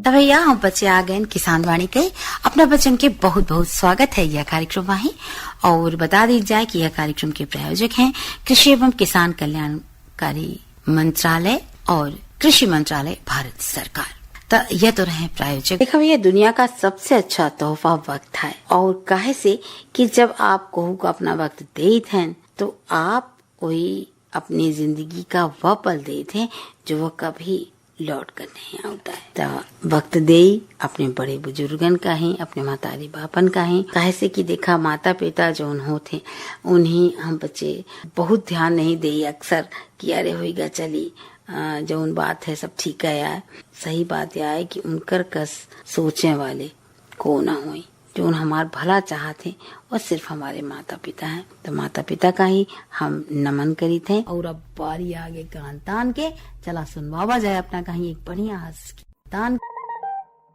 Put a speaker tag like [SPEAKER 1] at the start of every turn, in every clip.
[SPEAKER 1] तो भैया हम बच्चे आ गए किसान वाणी के अपना बच्चन के बहुत बहुत स्वागत है यह कार्यक्रम में। और बता दी जाए कि यह कार्यक्रम के प्रायोजक हैं कृषि एवं किसान कल्याणकारी मंत्रालय और कृषि मंत्रालय भारत सरकार। तो यह तो रहे प्रायोजक। देखा भैया, दुनिया का सबसे अच्छा तोहफा वक्त है, और काहे से कि जब आप कहू को अपना वक्त दे थे तो आप कोई अपनी जिंदगी का वह पल दे थे जो वह कभी लौट कर नहीं आता है। तो वक्त दे अपने बड़े बुजुर्गन का ही, अपने मातारी बापन का ही, काहे से कि देखा माता पिता जो होते उन्हीं हम बच्चे बहुत ध्यान नहीं दे अक्सर कि अरे होइगा चली जो उन बात है सब ठीक है यार। सही बात यह है कि उनकर कस सोचने वाले को ना हुई, जो हमार भला चाहते और सिर्फ हमारे माता पिता हैं। तो माता पिता का ही हम नमन करी थे। और अब बारी आगे कान तान के चला सुनवावा जाए अपना कहीं एक बढ़िया हंस तान।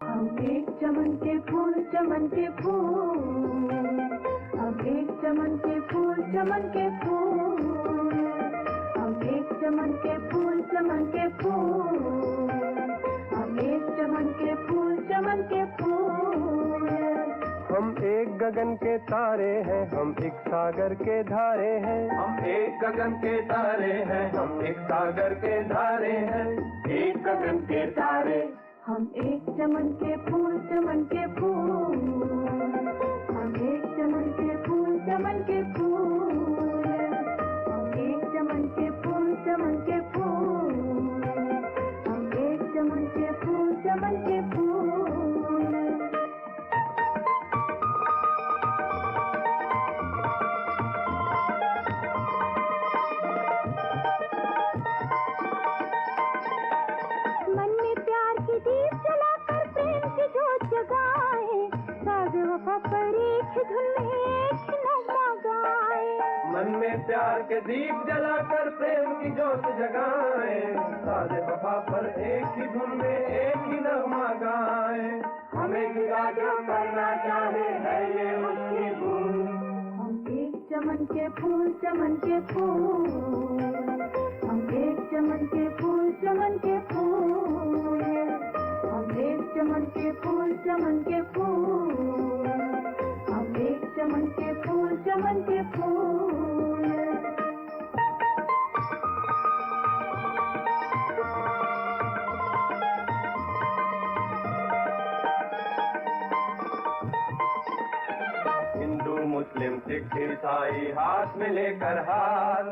[SPEAKER 2] हम एक चमन के फूल चमन के फूल, हम एक चमन के फूल चमन के फूल, हम एक चमन के फूल चमन के फूल, हम एक चमन के फूल चमन के फूल।
[SPEAKER 3] हम एक गगन के तारे हैं, हम एक सागर के धारे हैं।
[SPEAKER 4] हम एक गगन के तारे हैं, हम एक सागर के धारे हैं। एक गगन के तारे,
[SPEAKER 2] हम एक चमन के फूल चमन के फूल, हम एक चमन के फूल चमन के फूल, हम एक चमन के फूल चमन के फूल, हम एक चमन के फूल चमन के फूल।
[SPEAKER 4] मन में प्यार के दीप जलाकर प्रेम की जोत जगाए, साजे वफा पर एक ही धुन में एक ही नगमा गाए। हमें गिरा जो करना चाहे है ये उसकी भूल।
[SPEAKER 2] हम एक चमन के फूल चमन के फूल, हम एक चमन के फूल चमन के फूल, हम एक चमन के फूल चमन के फूल, हम एक चमन के फूल चमन के फूल।
[SPEAKER 4] हिंदू मुस्लिम सिख ईसाई हाथ में लेकर हाथ,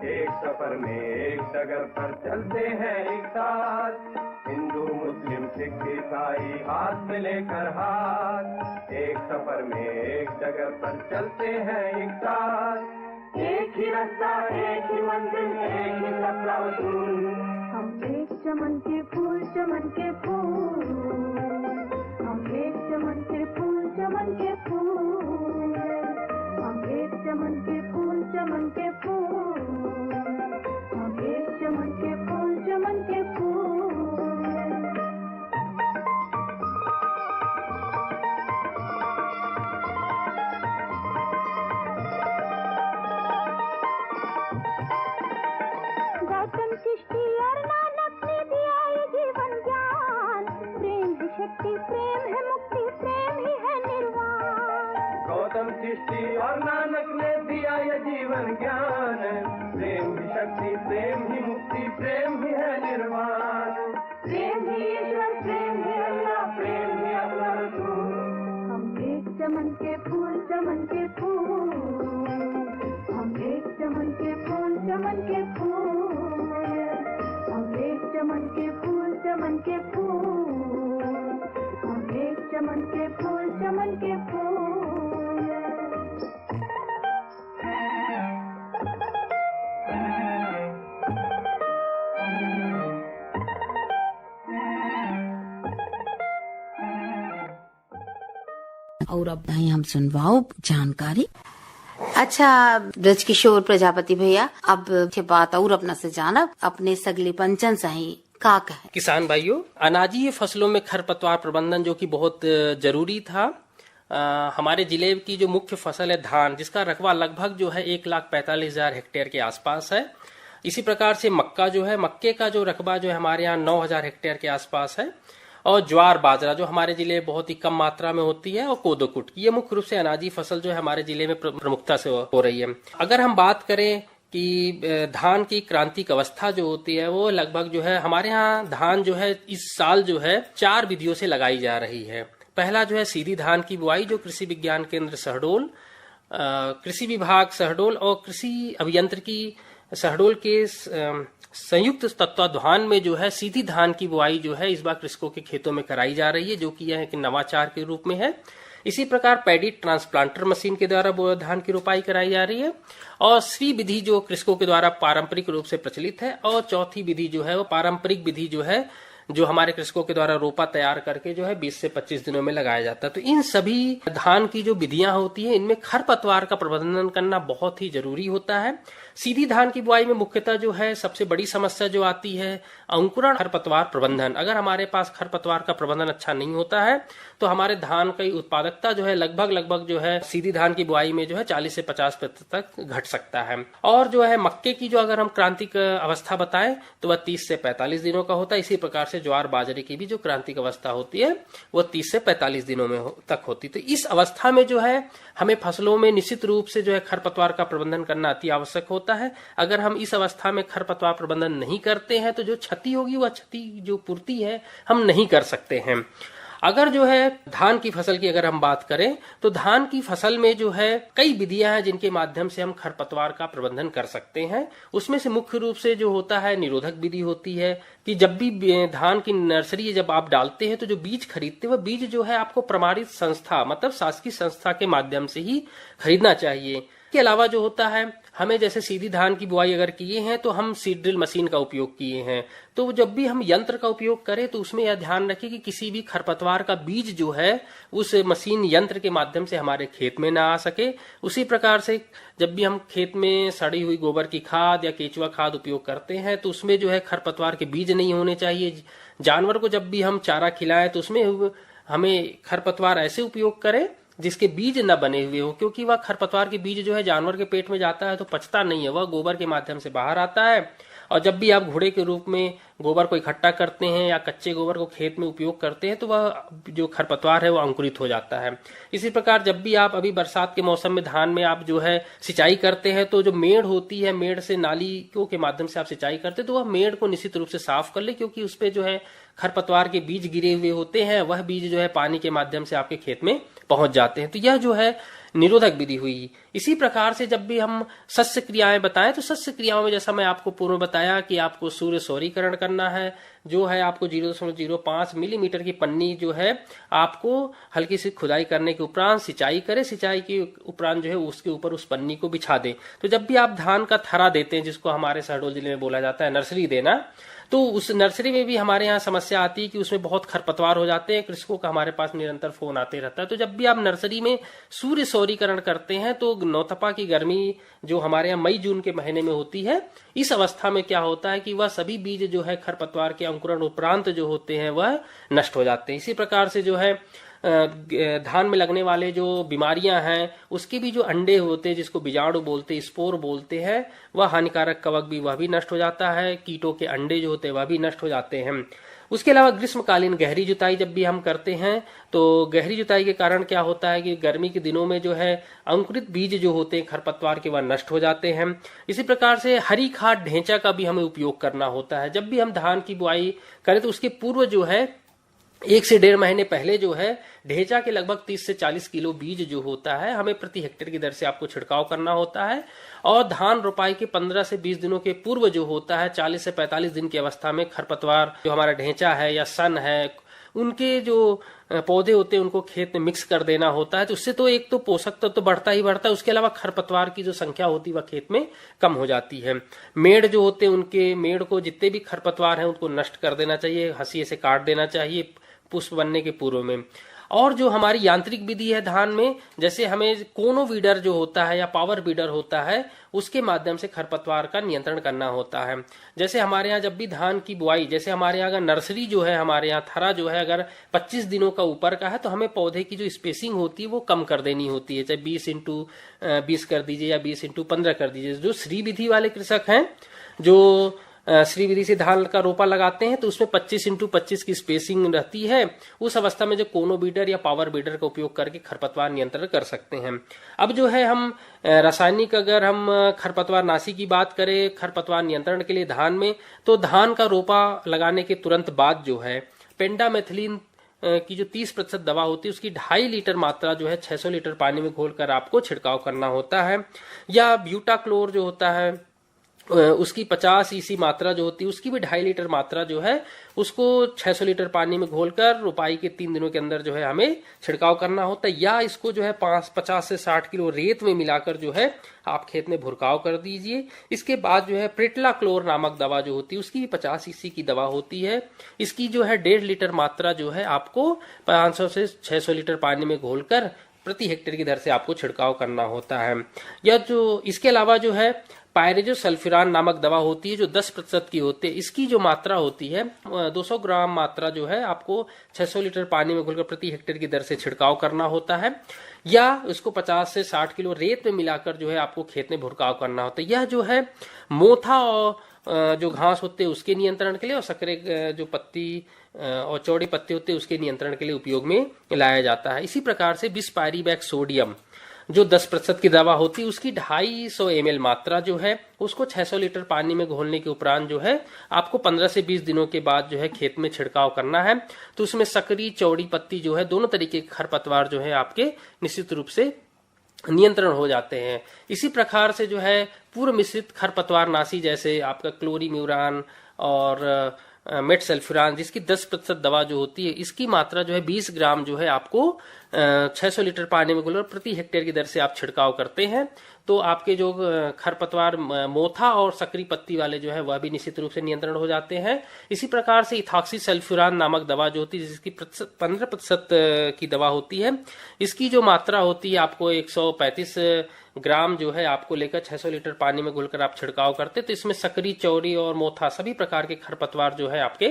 [SPEAKER 4] एक सफर में एक डगर पर चलते हैं एक साथ। हिंदू मुस्लिम सिख ईसाई हाथ में लेकर हाथ, एक सफर में एक डगर पर चलते हैं एक साथ। एक ही रास्ता एक ही मंजिल एक ही सपना वसूल।
[SPEAKER 2] हम एक चमन के फूल चमन के फूल, हम एक चमन के फूल चमन के फूल, हम एक चमन के फूल चमन के फूल, हम एक चमन के फूल चमन के फूल। गौतम चिश्ती और नानक ने दिया ये जीवन ज्ञान, प्रेम है शक्ति प्रेम है मुक्ति प्रेम ही है निर्वाण।
[SPEAKER 4] गौतम चिश्ती और नानक ने दिया ये जीवन ज्ञान, प्रेम ही शक्ति प्रेम ही मुक्ति प्रेम ही है निर्वाण। प्रेम ही ईश्वर प्रेम ही अल्लाह प्रेम ही अपना रसूल।
[SPEAKER 2] हम एक चमन के फूल चमन के फूल, हम एक चमन के फूल चमन के फूल, हम एक चमन के फूल चमन के फूल, हम एक चमन के फूल चमन के फूल।
[SPEAKER 1] और अब नहीं हम सुनवाओ जानकारी। अच्छा ब्रजकिशोर प्रजापति भैया, अब बात और अपना से जाना अपने सगले पंचन सही का कहे।
[SPEAKER 5] किसान भाइयों, अनाजीय फसलों में खरपतवार प्रबंधन जो कि बहुत जरूरी था। हमारे जिले की जो मुख्य फसल है धान, जिसका रकबा लगभग जो है 1,45,000 हेक्टेयर के आसपास है। इसी प्रकार से मक्का जो है, मक्के का जो रकबा जो है हमारे यहाँ 9,000 हेक्टेयर के आसपास है। और ज्वार बाजरा जो हमारे जिले में बहुत ही कम मात्रा में होती है, और कोदो कुट। ये मुख्य रूप से अनाजी फसल जो है हमारे जिले में प्रमुखता से हो रही है। अगर हम बात करें कि धान की क्रांतिक अवस्था जो होती है वो लगभग जो है हमारे यहाँ धान जो है इस साल जो है 4 विधियों से लगाई जा रही है। पहला जो है सीधी धान की बुआई, जो कृषि विज्ञान केंद्र शहडोल, कृषि विभाग शहडोल और कृषि अभियंत्रिकी शहडोल के संयुक्त तत्वाधान में जो है सीधी धान की बुआई जो है इस बार कृषकों के खेतों में कराई जा रही है, जो कि यह एक नवाचार के रूप में है। इसी प्रकार पैडी ट्रांसप्लांटर मशीन के द्वारा धान की रोपाई कराई जा रही है, और श्री विधि जो कृषकों के द्वारा पारंपरिक रूप से प्रचलित है, और चौथी विधि जो है वो पारंपरिक विधि जो है जो हमारे कृषकों के द्वारा रोपा तैयार करके जो है 20 से 25 दिनों में लगाया जाता है। तो इन सभी धान की जो विधियां होती है इनमें खरपतवार का प्रबंधन करना बहुत ही जरूरी होता है। सीधी धान की बुआई में मुख्यतः जो है सबसे बड़ी समस्या जो आती है अंकुरण खरपतवार प्रबंधन। अगर हमारे पास खरपतवार का प्रबंधन अच्छा नहीं होता है तो हमारे धान की उत्पादकता जो है लगभग जो है सीधी धान की बुआई में जो है 40 से 50% तक घट सकता है। और जो है मक्के की जो अगर हम क्रांतिक अवस्था बताएं तो वह 30 से 45 दिनों का होता है। इसी प्रकार से ज्वार बाजरे की भी जो क्रांतिक अवस्था होती है वो 30 से 45 दिनों में तक होती है। तो इस अवस्था में जो है हमें फसलों में निश्चित रूप से जो है खरपतवार का प्रबंधन करना अति आवश्यक होता है। अगर हम इस अवस्था में खरपतवार प्रबंधन नहीं करते हैं तो जो क्षति होगी वह क्षति जो पूर्ति है हम नहीं कर सकते हैं। अगर जो है धान की फसल की अगर हम बात करें तो धान की फसल में जो है कई विधियां हैं जिनके माध्यम से हम खरपतवार का प्रबंधन कर सकते हैं। उसमें से मुख्य रूप से जो होता है निरोधक विधि होती है कि जब भी धान की नर्सरी जब आप डालते हैं तो जो बीज खरीदते हैं वह बीज जो है आपको प्रमाणित संस्था मतलब शासकीय संस्था के माध्यम से ही खरीदना चाहिए। के अलावा जो होता है हमें जैसे सीधी धान की बुआई अगर किए हैं तो हम सीड ड्रिल मशीन का उपयोग किए हैं, तो जब भी हम यंत्र का उपयोग करें तो उसमें यह ध्यान रखें कि किसी भी खरपतवार का बीज जो है उस मशीन यंत्र के माध्यम से हमारे खेत में ना आ सके। उसी प्रकार से जब भी हम खेत में सड़ी हुई गोबर की खाद या केचुआ खाद उपयोग करते हैं तो उसमें जो है खरपतवार के बीज नहीं होने चाहिए। जानवर को जब भी हम चारा खिलाएं तो उसमें हमें खरपतवार ऐसे उपयोग करें जिसके बीज न बने हुए हो, क्योंकि वह खरपतवार के बीज जो है जानवर के पेट में जाता है तो पचता नहीं है, वह गोबर के माध्यम से बाहर आता है। और जब भी आप घोड़े के रूप में गोबर को इकट्ठा करते हैं या कच्चे गोबर को खेत में उपयोग करते हैं तो वह जो खरपतवार है वह अंकुरित हो जाता है। इसी प्रकार जब भी आप अभी बरसात के मौसम में धान में आप जो है सिंचाई करते हैं तो जो मेड़ होती है, मेड़ से नालियों के माध्यम से आप सिंचाई करते हैं तो वह मेड़ को निश्चित रूप से साफ कर ले, क्योंकि उस पर जो है खरपतवार के बीज गिरे हुए होते हैं, वह बीज जो है पानी के माध्यम से आपके खेत में पहुंच जाते हैं। तो यह जो है निरोधक विधि हुई। इसी प्रकार से जब भी हम सस्य क्रियाएं बताएं तो सस्य क्रियाओं में जैसा मैं आपको पूर्व बताया कि आपको सूर्य सौरीकरण करना है, जो है आपको 0.05 मिलीमीटर की पन्नी जो है आपको हल्की सी खुदाई करने के उपरांत सिंचाई करें, सिंचाई के उपरांत जो है उसके ऊपर उस पन्नी को बिछा दें। तो जब भी आप धान का थरा देते हैं, जिसको हमारे शहडोल जिले में बोला जाता है नर्सरी देना, तो उस नर्सरी में भी हमारे यहाँ समस्या आती है कि उसमें बहुत खरपतवार हो जाते हैं। कृषकों का हमारे पास निरंतर फोन आते रहता है। तो जब भी आप नर्सरी में सूर्य सौरीकरण करते हैं तो नौतपा की गर्मी जो हमारे यहाँ मई जून के महीने में होती है, इस अवस्था में क्या होता है कि वह सभी बीज जो है खरपतवार के अंकुरण उपरांत जो होते हैं वह नष्ट हो जाते हैं। इसी प्रकार से जो है धान में लगने वाले जो बीमारियां हैं उसके भी जो अंडे होते हैं, जिसको बीजाणु बोलते हैं, स्पोर बोलते हैं, वह हानिकारक कवक भी वह भी नष्ट हो जाता है। कीटों के अंडे जो होते हैं वह भी नष्ट हो जाते हैं। उसके अलावा ग्रीष्मकालीन गहरी जुताई जब भी हम करते हैं तो गहरी जुताई के कारण क्या होता है कि गर्मी के दिनों में जो है अंकुरित बीज जो होते हैं खरपतवार के वह नष्ट हो जाते हैं। इसी प्रकार से हरी खाद ढेंचा का भी हमें उपयोग करना होता है। जब भी हम धान की बुआई करें तो उसके पूर्व जो है 1 से 1.5 महीने पहले जो है ढेंचा के लगभग 30 से 40 किलो बीज जो होता है हमें प्रति हेक्टेयर की दर से आपको छिड़काव करना होता है। और धान रोपाई के 15 से 20 दिनों के पूर्व जो होता है 40 से 45 दिन की अवस्था में खरपतवार जो हमारा ढेंचा है या सन है उनके जो पौधे होते हैं उनको खेत में मिक्स कर देना होता है। तो उससे तो एक तो पोषक तत्व तो बढ़ता ही बढ़ता है, उसके अलावा खरपतवार की जो संख्या होती है वह खेत में कम हो जाती है। मेड़ जो होते हैं उनके मेड़ को जितने भी खरपतवार हैं उनको नष्ट कर देना चाहिए, हंसिए से काट देना चाहिए पुष्प बनने के पूर्व में। और जो हमारी यांत्रिक विधि है धान में, जैसे हमें कोनो वीडर जो होता है या पावर वीडर होता है उसके माध्यम से खरपतवार का नियंत्रण करना होता है। जैसे हमारे यहाँ जब भी धान की बुआई, जैसे हमारे यहाँ अगर नर्सरी जो है हमारे यहाँ थरा जो है अगर 25 दिनों का ऊपर का है तो हमें पौधे की जो स्पेसिंग होती है वो कम कर देनी होती है, चाहे 20x20 कर दीजिए या 20x15 कर दीजिए। जो श्री विधि वाले कृषक हैं जो श्री विधि से धान का रोपा लगाते हैं तो उसमें 25x25 की स्पेसिंग रहती है। उस अवस्था में जो कोनो बीडर या पावर बीडर का उपयोग करके खरपतवार नियंत्रण कर सकते हैं। अब जो है हम रासायनिक अगर हम खरपतवार नाशी की बात करें खरपतवार नियंत्रण के लिए धान में, तो धान का रोपा लगाने के तुरंत बाद जो है पेंडामेथिलीन की जो 30% दवा होती है उसकी 2.5 लीटर मात्रा जो है 600 लीटर पानी में घोलकर आपको छिड़काव करना होता है। या ब्यूटाक्लोर जो होता है उसकी 50 EC मात्रा जो होती है उसकी भी 2.5 लीटर मात्रा जो है उसको 600 लीटर पानी में घोलकर रोपाई के 3 दिनों के अंदर जो है हमें छिड़काव करना होता है। या इसको जो है 50 से 60 किलो रेत में मिलाकर जो है आप खेत में भुरकाव कर दीजिए। इसके बाद जो है प्रिटलाक्लोर नामक दवा जो होती है उसकी भी 50 EC की दवा होती है। इसकी जो है 1.5 लीटर मात्रा जो है आपको 500 से 600 लीटर पानी में घोलकर प्रति हेक्टेयर की दर से आपको छिड़काव करना होता है। या जो इसके अलावा जो है पायरेजोसल्फ्यूरान नामक दवा होती है जो 10% की होती है। इसकी जो मात्रा होती है 200 ग्राम मात्रा जो है आपको 600 लीटर पानी में घोलकर प्रति हेक्टेयर की दर से छिड़काव करना होता है। या उसको 50 से 60 किलो रेत में मिलाकर जो है आपको खेत में भुरकाव करना होता है। यह जो है मोथा और जो घास होते हैं उसके नियंत्रण के लिए और सकरे जो पत्ती और चौड़ी पत्ती होते हैं उसके नियंत्रण के लिए उपयोग में लाया जाता है। इसी प्रकार से बिस्पायरीबैक सोडियम जो 10% की दवा होती है उसकी 250 ml मात्रा जो है उसको 600 लीटर पानी में घोलने के उपरांत जो है आपको 15 से 20 दिनों के बाद जो है खेत में छिड़काव करना है। तो उसमें सकरी चौड़ी पत्ती जो है दोनों तरीके के खरपतवार जो है आपके निश्चित रूप से नियंत्रण हो जाते हैं। इसी प्रकार से जो है पूर्व मिश्रित खरपतवार नाशी जैसे आपका क्लोरीम्यूरान और मेटसल्फ्यूरान जिसकी 10% दवा जो होती है इसकी मात्रा जो है 20 ग्राम जो है आपको 600 लीटर पानी में घोलकर प्रति हेक्टेयर की दर से आप छिड़काव करते हैं तो आपके जो खरपतवार मोथा और सकरी पत्ती वाले जो है वह भी निश्चित रूप से नियंत्रण हो जाते हैं। इसी प्रकार से इथॉक्सीसल्फ्यूरान नामक दवा जो होती है जिसकी 15% की दवा होती है इसकी जो मात्रा होती है आपको 135 ग्राम जो है आपको लेकर 600 लीटर पानी में घुलकर आप छिड़काव करते तो इसमें सकरी चौड़ी और मोथा सभी प्रकार के खरपतवार जो है आपके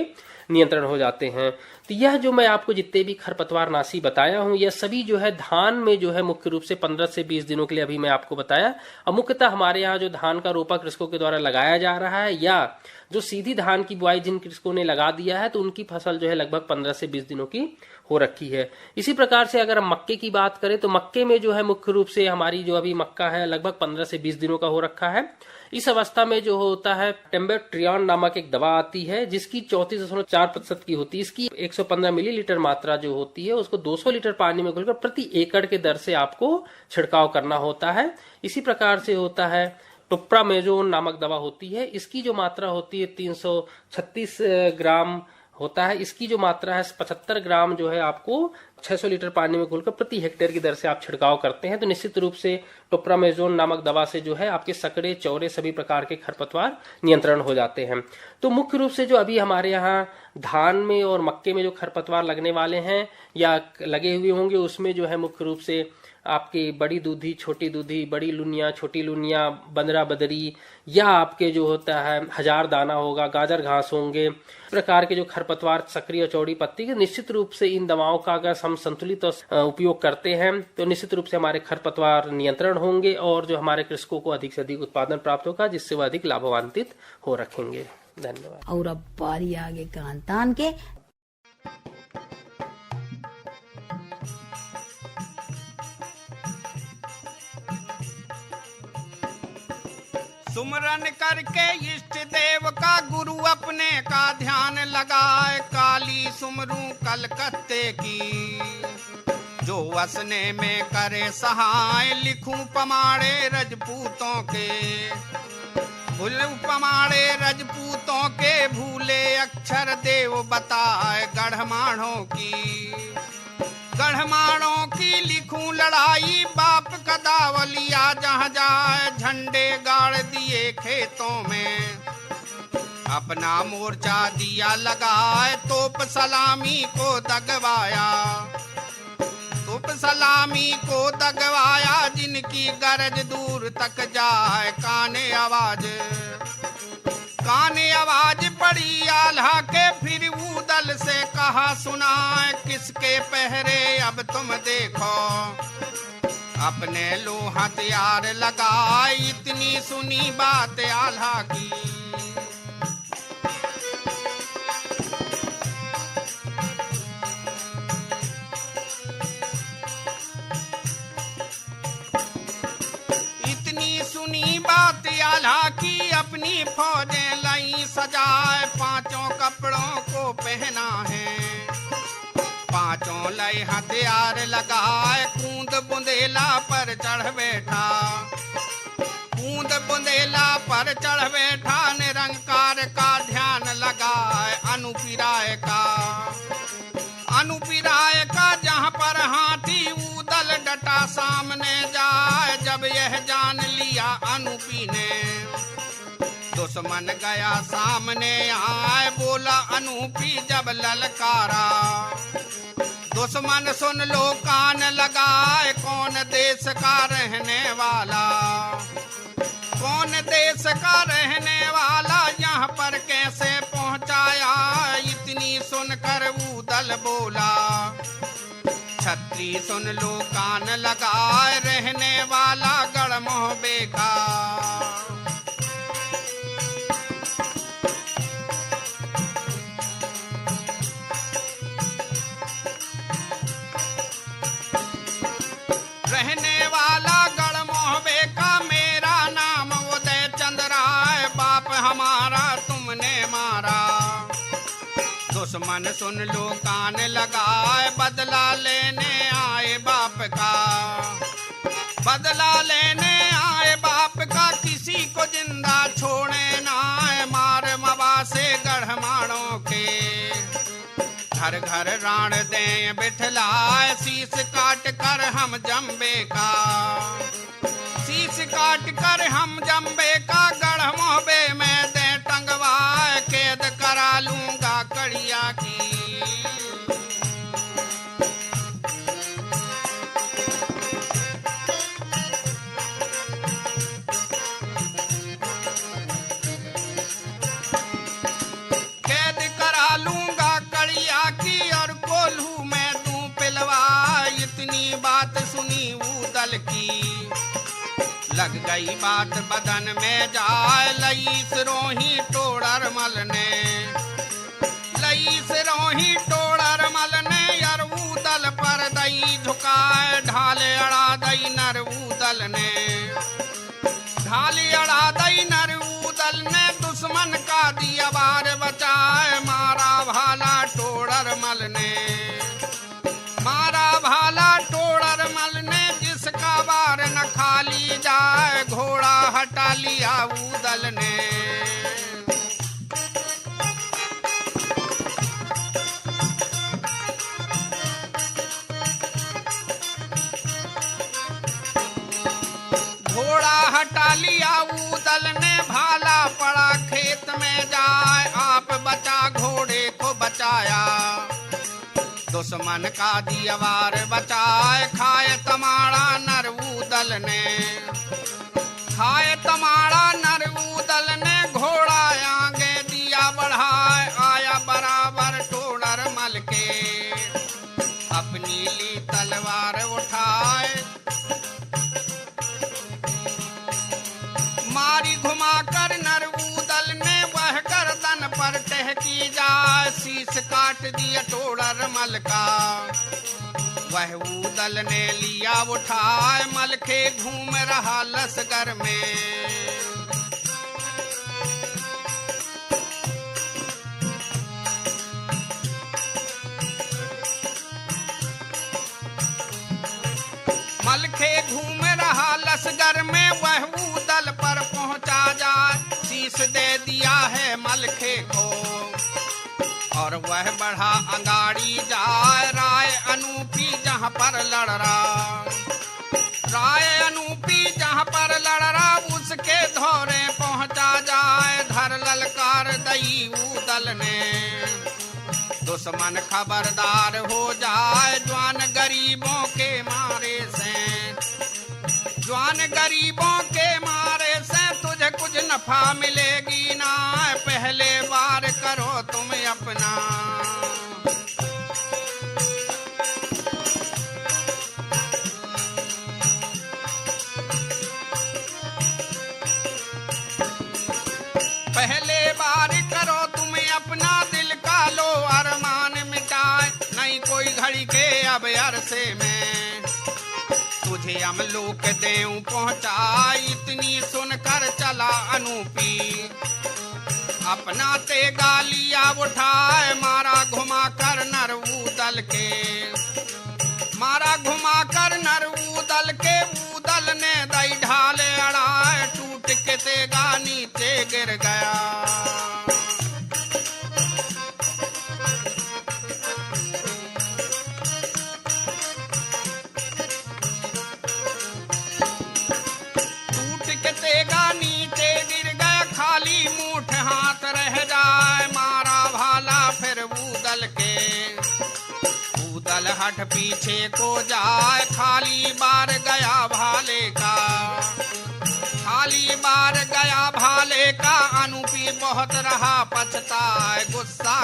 [SPEAKER 5] नियंत्रण हो जाते हैं। तो यह जो मैं आपको जितने भी खरपतवार नाशी बताया हूं यह सभी जो है धान में जो है मुख्य रूप से 15 से 20 दिनों के लिए अभी मैं आपको बताया। और मुख्यतः हमारे यहाँ जो धान का रोपा कृषकों के द्वारा लगाया जा रहा है या जो सीधी धान की बुआई जिन कृषकों ने लगा दिया है तो उनकी फसल जो है लगभग 15 से 20 दिनों की हो रखी है। इसी प्रकार से अगर हम मक्के की बात करें तो मक्के में जो है मुख्य रूप से हमारी जो अभी मक्का है लगभग 15 से 20 दिनों का हो रखा है। इस अवस्था में जो होता है टेम्बेट्रियन नामक एक दवा आती है जिसकी 34.4% की होती है। इसकी 115 मिलीलीटर मात्रा जो होती है उसको 200 लीटर पानी में घोलकर प्रति एकड़ के दर से आपको छिड़काव करना होता है। इसी प्रकार से होता है टोप्रामेजोन नामक दवा होती है। इसकी जो मात्रा होती है 336 ग्राम होता है। इसकी जो मात्रा है 75 ग्राम जो है आपको 600 लीटर पानी में घोलकर प्रति हेक्टेयर की दर से आप छिड़काव करते हैं तो निश्चित रूप से टोप्रामेजोन नामक दवा से जो है आपके सकड़े चौड़े सभी प्रकार के खरपतवार नियंत्रण हो जाते हैं। तो मुख्य रूप से जो अभी हमारे यहाँ धान में और मक्के में जो खरपतवार लगने वाले हैं या लगे हुए होंगे उसमें जो है मुख्य रूप से आपकी बड़ी दूधी छोटी दूधी, बड़ी लुनिया छोटी लुनिया, बंदरा बदरी या आपके जो होता है हजार दाना होगा, गाजर घास होंगे, प्रकार के जो खरपतवार सकरी और चौड़ी पत्ती के निश्चित रूप से इन दवाओं का अगर हम संतुलित उपयोग करते हैं तो निश्चित रूप से हमारे खरपतवार नियंत्रण होंगे और जो हमारे कृषकों को अधिक से अधिक उत्पादन प्राप्त होगा जिससे वह अधिक लाभान्वित हो रखेंगे। धन्यवाद।
[SPEAKER 1] और अब बारी आगे कांतान के
[SPEAKER 6] सुमरन करके इष्ट देव का गुरु अपने का ध्यान लगाए, काली सुमरू कलकत्ते की जो वसने में करे सहाय, लिखूं पमाड़े रजपूतों के पमाड़े रजपूतों के भूले अक्षर देव बताए, गढ़माणों की लिखूं लड़ाई, बाप का दावलिया जहाँ जाए, झंडे गाड़ दिए खेतों में अपना मोर्चा दिया लगाए, तोप सलामी को दगवाया जिनकी गरज दूर तक जाए, काने आवाज पड़ी आल्हा के, फिर उदल से कहा सुनाए, किसके पहरे अब तुम देखो, अपने लो हथियार लगाए, इतनी सुनी बात आल्हा की, रहना है। पांचों लय हथियार लगाए कूंद बुंदेला पर चढ़ बैठा। कूंद बुंदेला पर चढ़ बैठा निरंकार का ध्यान लगाए अनुपिराय का। अनुपिराय का जहाँ पर हाथी ऊदल डटा सामने जाए। जब यह जान लिया अनुपी ने दुश्मन गया सामने आए। बोला अनुपी जब ललकारा दुश्मन सुन लो कान लगाए। कौन देश का रहने वाला, कौन देश का रहने वाला, यहाँ पर कैसे पहुँचाया। इतनी सुनकर ऊदल बोला छत्री सुन लो कान लगाए। रहने वाला गढ़मोहबे का। रहने वाला गढ़मोहबे का मेरा नाम उदय चंद्रा है। बाप हमारा तुमने मारा। दुश्मन सुन लो कान लगाए। बदला लेने आए बाप का। बदला लेने आए बाप का। किसी को जिंदा छोड़े ना है। मार मवासे गढ़माड़ों के घर घर राण दे बिठलाए। शीश काट कर हम जम्बे का। शीश काट कर हम जम्बे का। गढ़मोहबे में दे टंगवाए। कैद करा लूंगा कड़िया की। कैद करा लूंगा कड़िया की। और कोल्हू में दूं पिलवा। इतनी बात सुनी ऊदल की लग गई बात बदन में जाए। लई सिरोही टोड़र मल ने। लई सिरोही टोड़र मल ने। यार ऊदल पर दई झुकाए। ढाले अड़ा दई नर ऊदल ने। ढाले अड़ा दई नर ऊदल ने। दुश्मन का दिया बार बचाए। मारा भाला टोड़र मल ने। मारा भाला टोड़र मल ने। जिसका बार न खाली जाए। घोड़ा हटा लिया ऊदल ने। घोड़ा हटा लिया ऊदल ने। भाला पड़ा खेत में जाए। आप बचा घोड़े को बचाया। दुश्मन का दियवार बचाए। खाए तमाड़ा नर ऊदल ने। खाए तमाड़ा नर ऊदल ने। घोड़ा आगे दिया बढ़ाए। आया बराबर टोड़र मल के। अपनी ली तलवार उठाए। मारी घुमाकर नर ऊदल ने। वह गर्दन पर टहकी जाए। शीश काट दिया टोड़र मल का। वह ऊदल ने लिया उठाए। मल के घूम रहा लश्कर में। मल के घूम रहा लश्कर में। वह ऊदल पर पहुंचा जाए। शीश दे दिया है मलखे को। और वह बढ़ा अंगाड़ी जाए। राय अनूपी जहाँ पर लड़ रहा। राय अनूपी जहाँ पर लड़ रहा। उसके धौरे पहुंचा जाए। धर ललकार दई ऊदल ने। दुश्मन खबरदार हो जाए। जवान गरीबों के मारे से। जवान गरीबों के मारे से। तुझे कुछ नफा मिलेगी ना। पहले बार करो तुम अपना। पहले बार करो तुम अपना। दिल का लो अरमान मिटाए। नहीं कोई घड़ी के अब अरसे में। तुझे अमलोक देऊं पहुंचा। इतनी सुनकर चला अनूपी। अपना ते गालिया उठाए मारा घुमा कर नरऊदल के, मारा घुमा कर नरऊदल के, ऊदल ने दई ढाले अड़ाए, टूट के तेगा नीचे गिर गया। टूट के तेगा नीचे गिर गया, खाली मूठ हाथ रह जाए, मारा भाला फिर ऊदल के, ऊदल हट पीछे को जाए, खाली बार गया भाले का, खाली बार गया भाले का, अनुपी बहुत रहा पछताए, गुस्सा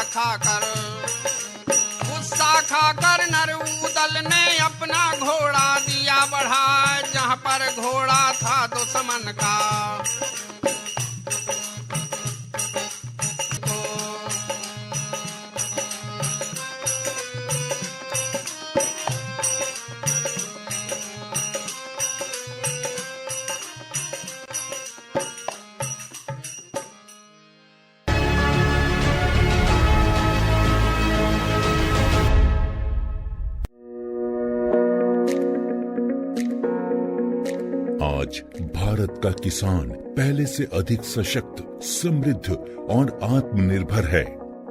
[SPEAKER 6] खाकर नरऊदल ने अपना घोड़ा दिया बढ़ाए, जहाँ पर घोड़ा था दुश्मन का।
[SPEAKER 7] आज भारत का किसान पहले से अधिक सशक्त, समृद्ध और आत्मनिर्भर है।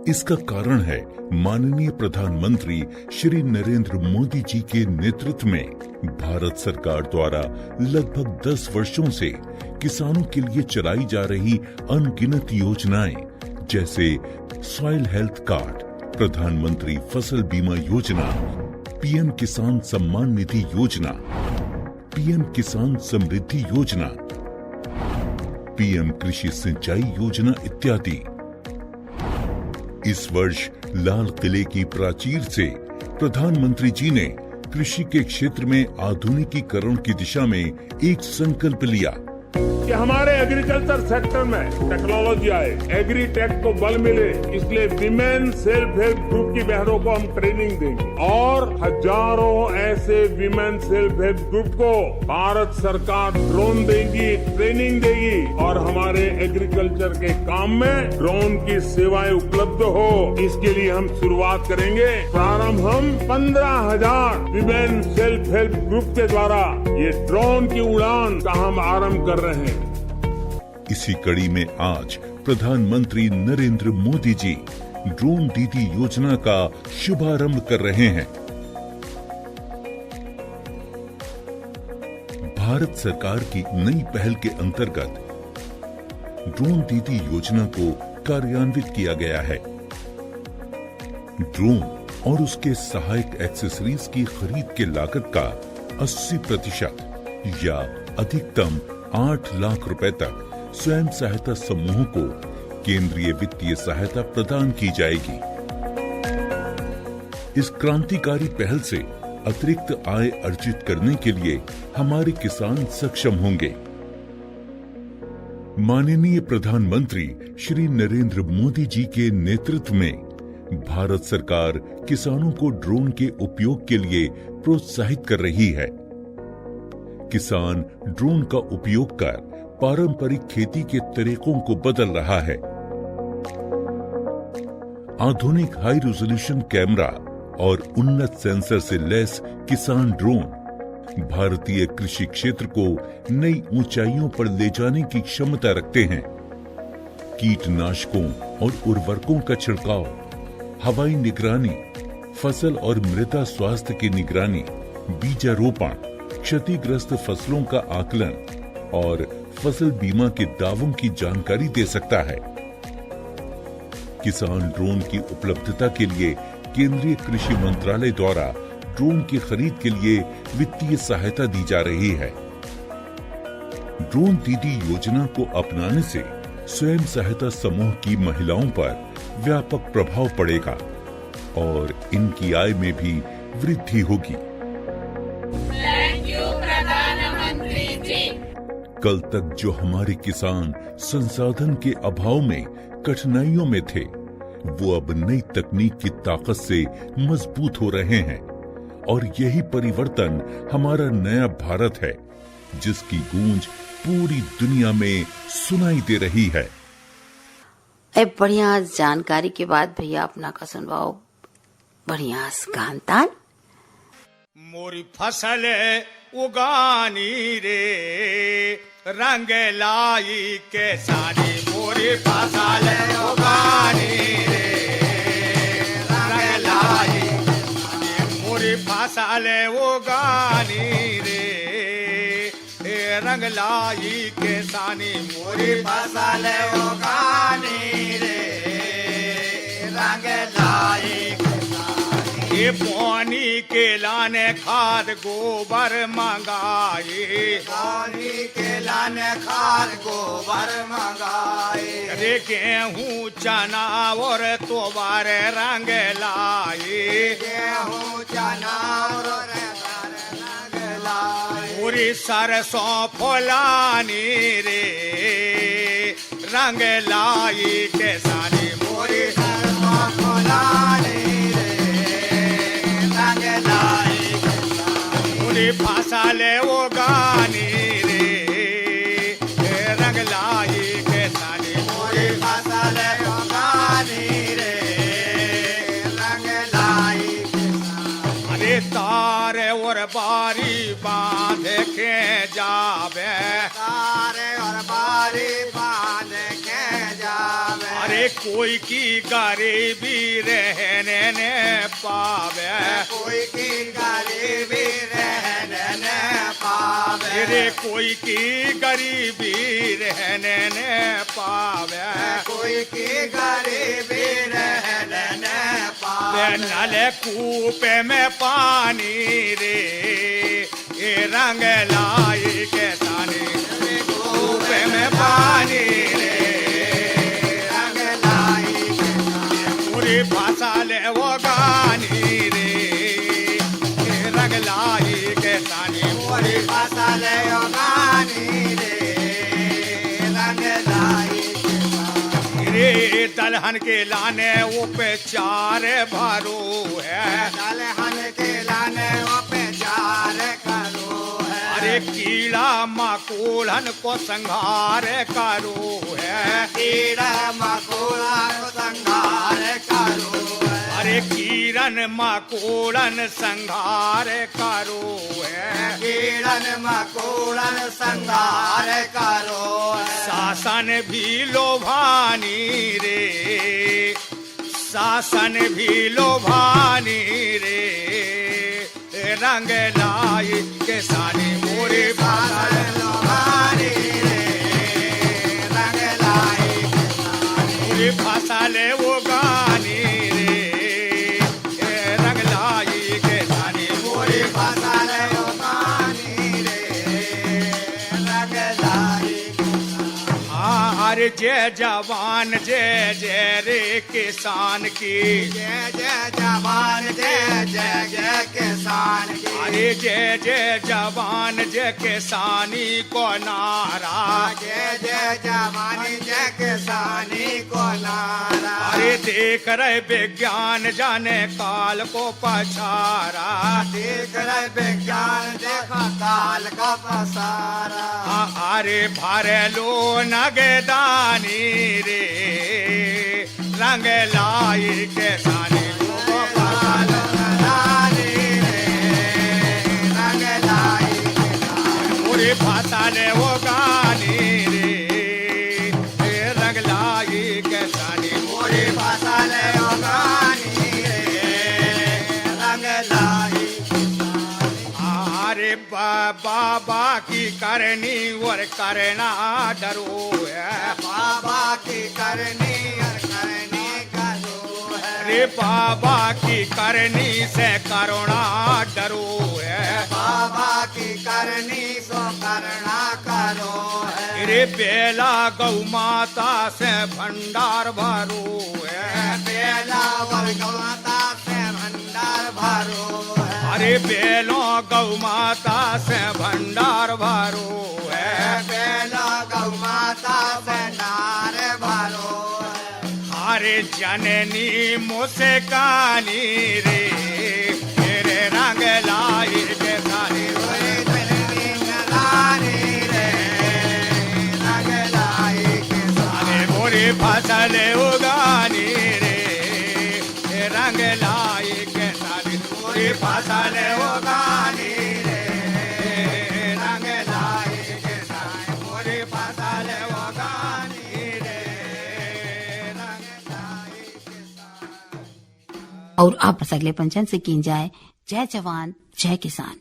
[SPEAKER 7] इसका कारण है माननीय प्रधानमंत्री श्री नरेंद्र मोदी जी के नेतृत्व में भारत सरकार द्वारा लगभग 10 वर्षों से किसानों के लिए चलाई जा रही अनगिनत योजनाएं, जैसे सॉइल हेल्थ कार्ड, प्रधानमंत्री फसल बीमा योजना, पीएम किसान सम्मान निधि योजना, पीएम किसान समृद्धि योजना, पीएम कृषि सिंचाई योजना इत्यादि। इस वर्ष लाल किले की प्राचीर से प्रधानमंत्री जी ने कृषि के क्षेत्र में आधुनिकीकरण की दिशा में एक संकल्प लिया
[SPEAKER 8] कि हमारे एग्रीकल्चर सेक्टर में टेक्नोलॉजी आए, एग्री टेक को बल मिले, इसलिए विमेन सेल्फ हेल्प ग्रुप की बहनों को हम ट्रेनिंग देंगे और हजारों ऐसे विमेन सेल्फ हेल्प ग्रुप को भारत सरकार ड्रोन देगी, ट्रेनिंग देगी और हमारे एग्रीकल्चर के काम में ड्रोन की सेवाएं उपलब्ध हो, इसके लिए हम शुरुआत करेंगे। प्रारंभ हम 15,000 विमेन सेल्फ हेल्प ग्रुप के द्वारा ये ड्रोन की उड़ान का हम आरंभ कर रहे हैं।
[SPEAKER 7] इसी कड़ी में आज प्रधानमंत्री नरेंद्र मोदी जी ड्रोन दीदी योजना का शुभारंभ कर रहे हैं। भारत सरकार की नई पहल के अंतर्गत ड्रोन दीदी योजना को कार्यान्वित किया गया है। ड्रोन और उसके सहायक एक्सेसरीज की खरीद के लागत का 80% या अधिकतम 8 लाख रुपए तक स्वयं सहायता समूहों को केंद्रीय वित्तीय सहायता प्रदान की जाएगी। इस क्रांतिकारी पहल से अतिरिक्त आय अर्जित करने के लिए हमारे किसान सक्षम होंगे। माननीय प्रधानमंत्री श्री नरेंद्र मोदी जी के नेतृत्व में भारत सरकार किसानों को ड्रोन के उपयोग के लिए प्रोत्साहित कर रही है। किसान ड्रोन का उपयोग कर पारंपरिक खेती के तरीकों को बदल रहा है। आधुनिक हाई रेजोल्यूशन कैमरा और उन्नत सेंसर से लैस किसान ड्रोन भारतीय कृषि क्षेत्र को नई ऊंचाइयों पर ले जाने की क्षमता रखते हैं। कीटनाशकों और उर्वरकों का छिड़काव, हवाई निगरानी, फसल और मृदा स्वास्थ्य की निगरानी, बीजारोपण, क्षतिग्रस्त फसलों का आकलन और फसल बीमा के दावों की जानकारी दे सकता है। किसान ड्रोन की उपलब्धता के लिए केंद्रीय कृषि मंत्रालय द्वारा ड्रोन की खरीद के लिए वित्तीय सहायता दी जा रही है। ड्रोन दीदी योजना को अपनाने से स्वयं सहायता समूह की महिलाओं पर व्यापक प्रभाव पड़ेगा और इनकी आय में भी वृद्धि होगी। प्रधानमंत्री जी। कल तक जो हमारे किसान संसाधन के अभाव में कठिनाइयों में थे, वो अब नई तकनीक की ताकत से मजबूत हो रहे हैं और यही परिवर्तन हमारा नया भारत है, जिसकी गूंज पूरी दुनिया में सुनाई दे रही है।
[SPEAKER 1] ए बढ़िया जानकारी के बाद भैया अपना का सुनवाओ बढ़िया गान तान।
[SPEAKER 6] मोरी फसल उगानी रे रंग लाई के सानी, मोरी फसल उगानी रे रंग लाई, मोरी फसल उगानी रे रंग लाई के सानी, मोरी फसल उगानी रे रंग लाई ये पानी के लाने खाद गोबर मंगाए, पानी के लाने खाद गोबर मंगाए, अरे गेहूँ चना और तोबार रंग लाए, गेहूँ चना और रंग लाए, पूरी सरसों फुलानी रे रंग लाई के सानी, पूरी सरसों फुलानी पूरी फसल उगानी रे रंग लाई के सानी, पूरी फसल उगानी रे रंग लाई के सानी, अरे तार और बारी बांध के जावे, तार और बारी बांध के जावे, अरे कोई की गरीबी रहने ने पावे, कोई की गरीबी रहने ने पावे, रे कोई की गरीबी रहने ने पावे, कोई की गरीबी रहने ने पावे, नल कूप में पानी रे ये रंग लाई के सानी, कूप में पानी रे रंग लाई के सानी, पूरी फसल उगानी रे रंग लाई के सानी, पूरी फसल उगानी रे रंग लाई के सानी, रे दलहन के लाने उपचार भरो है, दलहन के लाने उपचार करो है, अरे कीड़ा मकोड़न को संहार करो है, कीड़ा मकोड़न को संहार करो है, अरे कीड़न मकोड़न संहार करो है, कीड़न मकोड़न संहार करो है, शासन भी लोभानी रे शासन भी लोभानी रे रंग लाई के सानी, मोरे फसल लोभानी रे रंग लाई के सानी, मोरे फसल उगानी रे रंग लाई के सानी, मोरे फसल उगानी रे रंग लाई के सानी, हर जय जवान जय जय रे किसान की, जय जय जवान जय जय जय किसान की, अरे जय जय जवान जय किसानी को नारा, जय जय जवानी जय किसानी को नारा, अरे देख रहे विज्ञान जाने काल को पछारा, देख रहे विज्ञान देखा काल का पसारा, अरे भरे लो नगदानी रे रंग लाई के सानी, रंग लाई के सानी, पूरी फसल उगानी रे रंग लाई के सानी, पूरी फसल उगानी रे रंग लाई के सानी, अरे बाबा की करनी और करना डरो है, बाबा की करनी और करनी करो है, अरे बाबा की करनी से करुणा डरो है, बाबा की करनी सो करुणा करो है, अरे बेला गौ माता से भंडार भरो है, बेला और गौ माता से भंडार भरो है, अरे बेलो गौ माता से भंडार भरो है, बेलो गौ माता से नार भरो है, अरे जननी मुस्कानी रे तेरे रंग लाई के सानी, जननी मुस्कानी रे रंग लाई के सानी, मोरी फसल मोरी फसल उगानी रे रंग लाई किसान मोरी फसल उगानी रे रंग लाई किसान।
[SPEAKER 1] और अब अगले पंचन से की जाए जय जवान जय किसान।